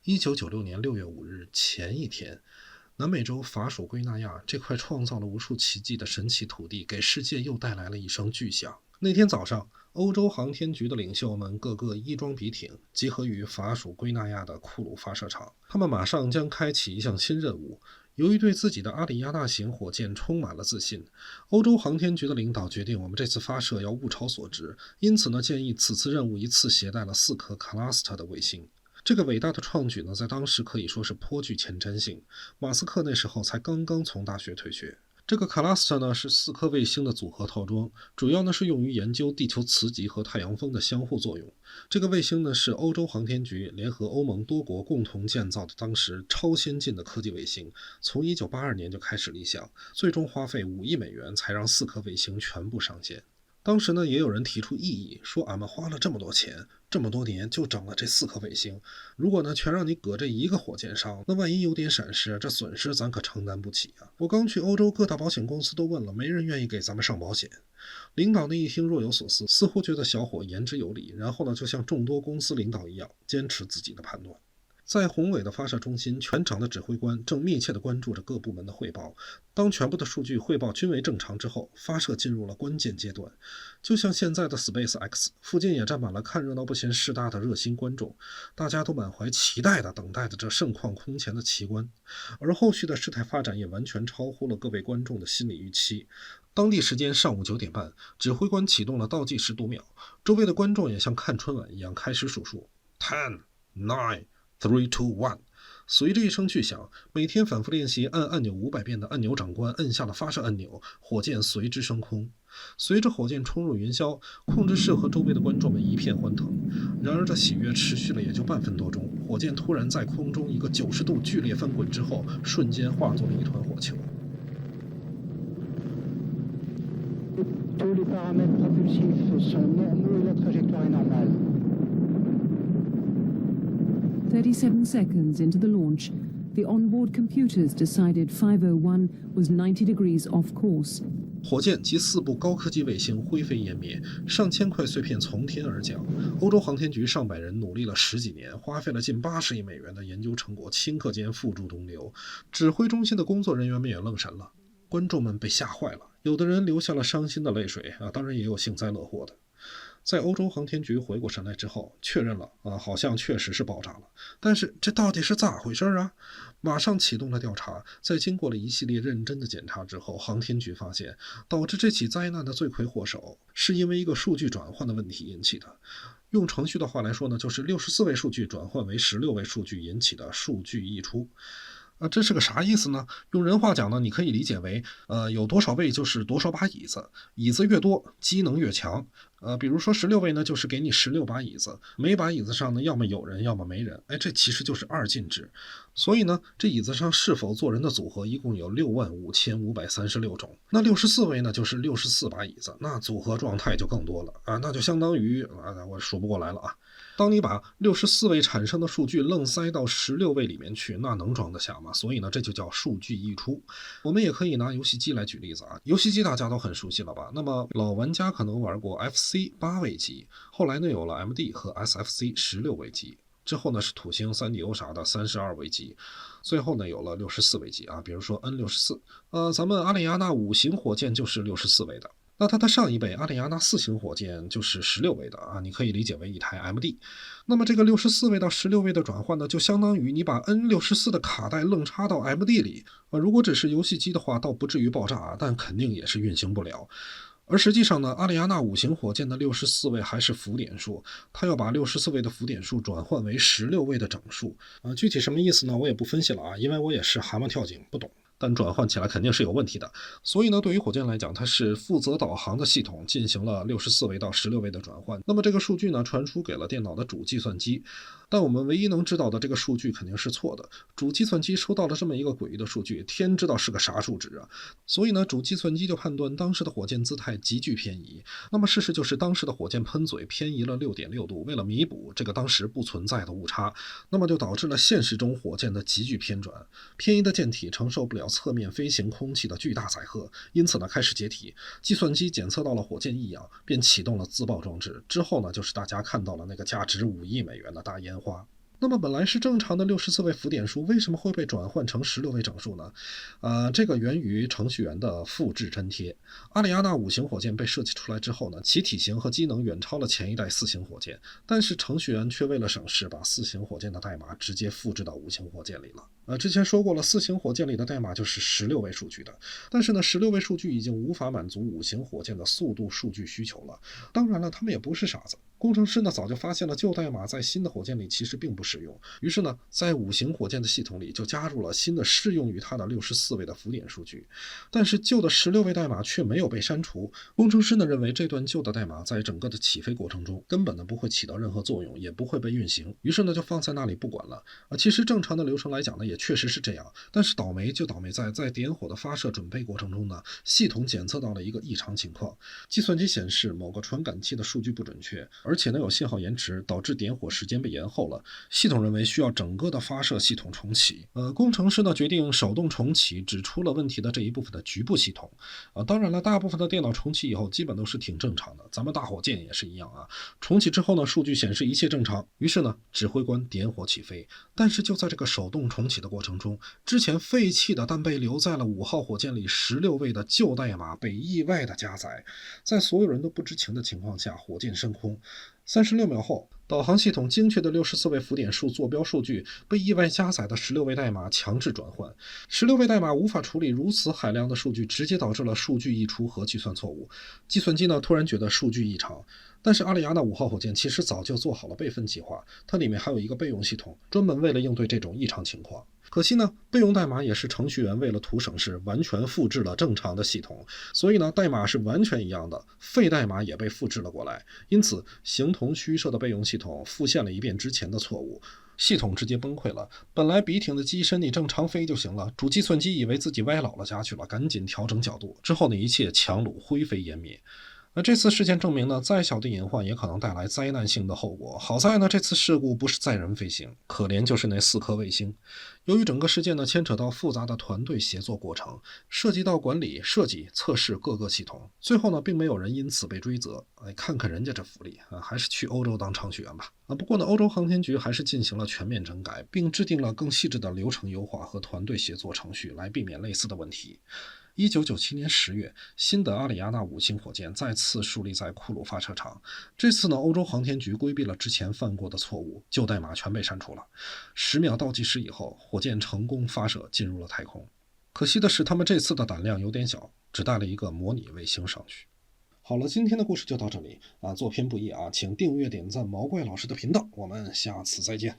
1996年6月5日前一天，南美洲法属圭纳亚这块创造了无数奇迹的神奇土地，给世界又带来了一声巨响。那天早上，欧洲航天局的领袖们个个衣装笔挺，集合于法属圭纳亚的库鲁发射场。他们马上将开启一项新任务。由于对自己的阿里亚纳型火箭充满了自信，欧洲航天局的领导决定，我们这次发射要物超所值，因此呢，建议此次任务一次携带了4颗 Cluster 的卫星。这个伟大的创举呢，在当时可以说是颇具前瞻性。马斯克那时候才刚刚从大学退学。这个 Cluster 呢是4颗卫星的组合套装，主要呢是用于研究地球磁极和太阳风的相互作用。这个卫星呢是欧洲航天局联合欧盟多国共同建造的当时超先进的科技卫星，从1982年就开始立项，最终花费5亿美元才让4颗卫星全部上线。当时呢，也有人提出异议，说俺们花了这么多钱，这么多年就整了这4颗卫星，如果呢全让你搁这一个火箭上，那万一有点闪失，这损失咱可承担不起啊！我刚去欧洲各大保险公司都问了，没人愿意给咱们上保险。领导呢一听若有所思，似乎觉得小伙言之有理，然后呢就像众多公司领导一样，坚持自己的判断。在宏伟的发射中心，全场的指挥官正密切地关注着各部门的汇报。当全部的数据汇报均为正常之后，发射进入了关键阶段。就像现在的 SpaceX， 附近也站满了看热闹不嫌事大的热心观众，大家都满怀期待地等待着这盛况空前的奇观。而后续的事态发展也完全超乎了各位观众的心理预期。当地时间上午9点半，指挥官启动了倒计时读秒，周围的观众也像看春晚一样开始数数 ：10、9。3, 2, 1，随着一声巨响，每天反复练习按按钮500遍的按钮长官摁下了发射按钮，火箭随之升空。随着火箭冲入云霄，控制室和周围的观众们一片欢腾。然而这喜悦持续了也就半分多钟，火箭突然在空中一个90度剧烈翻滚之后，瞬间化作了一团火球。Tous les paramètres propulsifs sont normaux et la trajectoire est normale. 37 seconds into the launch, the onboard computers decided 501 was 90 degrees off course. 火箭及4部高科技卫星灰飞烟灭，上千块碎片从天而降。欧洲航天局上百人努力了10几年，花费了近80亿美元的研究成果，顷刻间付诸东流。指挥中心的工作人员们也愣神了，观众们被吓坏了，有的人流下了伤心的泪水啊，当然也有幸灾乐祸的。在欧洲航天局回过神来之后，确认了好像确实是爆炸了。但是这到底是咋回事啊？马上启动了调查。在经过了一系列认真的检查之后，航天局发现，导致这起灾难的罪魁祸首是因为一个数据转换的问题引起的。用程序的话来说呢，就是64位数据转换为16位数据引起的数据溢出。这是个啥意思呢？用人话讲呢，你可以理解为，有多少位就是多少把椅子，椅子越多，机能越强。比如说16位呢，就是给你16把椅子，每把椅子上呢，要么有人，要么没人。这其实就是二进制。所以呢，这椅子上是否坐人的组合一共有65536种。那64位呢，就是64把椅子，那组合状态就更多了啊，那就相当于我数不过来了啊。当你把64位产生的数据愣塞到16位里面去，那能装得下吗？所以呢，这就叫数据溢出。我们也可以拿游戏机来举例子啊，游戏机大家都很熟悉了吧？那么老玩家可能玩过 FC 8位机，后来呢有了 MD 和 SFC 16位机，之后呢是土星、3DO 啥的32位机，最后呢有了64位机啊，比如说 N64。咱们阿里亚纳5型火箭就是64位的。那它的上一辈阿里亚纳4型火箭就是16位的啊，你可以理解为一台 MD。那么这个64位到16位的转换呢，就相当于你把 N64 的卡带愣插到 MD 里如果只是游戏机的话，倒不至于爆炸，但肯定也是运行不了。而实际上呢，阿里亚纳5型火箭的64位还是浮点数，它要把64位的浮点数转换为16位的整数。具体什么意思呢？我也不分析了啊，因为我也是蛤蟆跳井，不懂。但转换起来肯定是有问题的。所以呢，对于火箭来讲，它是负责导航的系统进行了64位到16位的转换。那么这个数据呢，传输给了电脑的主计算机。但我们唯一能知道的这个数据肯定是错的。主计算机收到了这么一个诡异的数据，天知道是个啥数值啊！所以呢，主计算机就判断当时的火箭姿态急剧偏移。那么事实就是当时的火箭喷嘴偏移了6.6度，为了弥补这个当时不存在的误差，那么就导致了现实中火箭的急剧偏转。偏移的舰体承受不了侧面飞行空气的巨大载荷，因此呢开始解体。计算机检测到了火箭异样，便启动了自爆装置。之后呢，就是大家看到了那个价值5亿美元的大烟花。那么本来是正常的64位浮点数，为什么会被转换成16位整数呢？这个源于程序员的复制粘贴。阿里亚纳5型火箭被设计出来之后呢，其体型和机能远超了前一代4型火箭，但是程序员却为了省事，把4型火箭的代码直接复制到5型火箭里了。之前说过了，4型火箭里的代码就是16位数据的，但是呢，16位数据已经无法满足5型火箭的速度数据需求了。当然了，他们也不是傻子，工程师呢早就发现了旧代码在新的火箭里其实并不适用，于是呢，在5型火箭的系统里就加入了新的适用于它的64位的浮点数据。但是旧的16位代码却没有被删除，工程师呢认为这段旧的代码在整个的起飞过程中根本呢不会起到任何作用，也不会被运行，于是呢就放在那里不管了。其实正常的流程来讲呢也确实是这样，但是倒霉就倒霉在点火的发射准备过程中呢，系统检测到了一个异常情况，计算机显示某个传感器的数据不准确，而且呢有信号延迟，导致点火时间被延后了。系统认为需要整个的发射系统重启。工程师呢决定手动重启只出了问题的这一部分的局部系统。当然了，大部分的电脑重启以后基本都是挺正常的，咱们大火箭也是一样啊。重启之后呢，数据显示一切正常，于是呢指挥官点火起飞。但是就在这个手动重启的过程中，之前废弃的但被留在了5号火箭里16位的旧代码被意外的加载，在所有人都不知情的情况下，火箭升空。36秒后，导航系统精确的64位浮点数坐标数据被意外加载的16位代码强制转换。16位代码无法处理如此海量的数据，直接导致了数据溢出和计算错误。计算机呢突然觉得数据异常，但是阿里亚纳5号火箭其实早就做好了备份计划，它里面还有一个备用系统，专门为了应对这种异常情况。可惜呢，备用代码也是程序员为了图省事，完全复制了正常的系统，所以呢，代码是完全一样的，废代码也被复制了过来，因此形同虚设的备用系统复现了一遍之前的错误，系统直接崩溃了。本来笔挺的机身你正常飞就行了，主计算机以为自己歪老了家去了，赶紧调整角度，之后呢，一切强弩灰飞烟灭。这次事件证明呢，再小的隐患也可能带来灾难性的后果。好在呢，这次事故不是载人飞行，可怜就是那4颗卫星。由于整个事件呢牵扯到复杂的团队协作过程，涉及到管理、设计、测试各个系统，最后呢，并没有人因此被追责。看看人家这福利啊，还是去欧洲当程序员吧。不过呢，欧洲航天局还是进行了全面整改，并制定了更细致的流程优化和团队协作程序，来避免类似的问题。1997年10月，新的阿里亚纳5型火箭再次树立在库鲁发射场。这次呢，欧洲航天局规避了之前犯过的错误，旧代码全被删除了。10秒倒计时以后，火箭成功发射进入了太空。可惜的是，他们这次的胆量有点小，只带了一个模拟卫星上去。好了，今天的故事就到这里啊，做篇不易啊，请订阅点赞毛怪老师的频道，我们下次再见。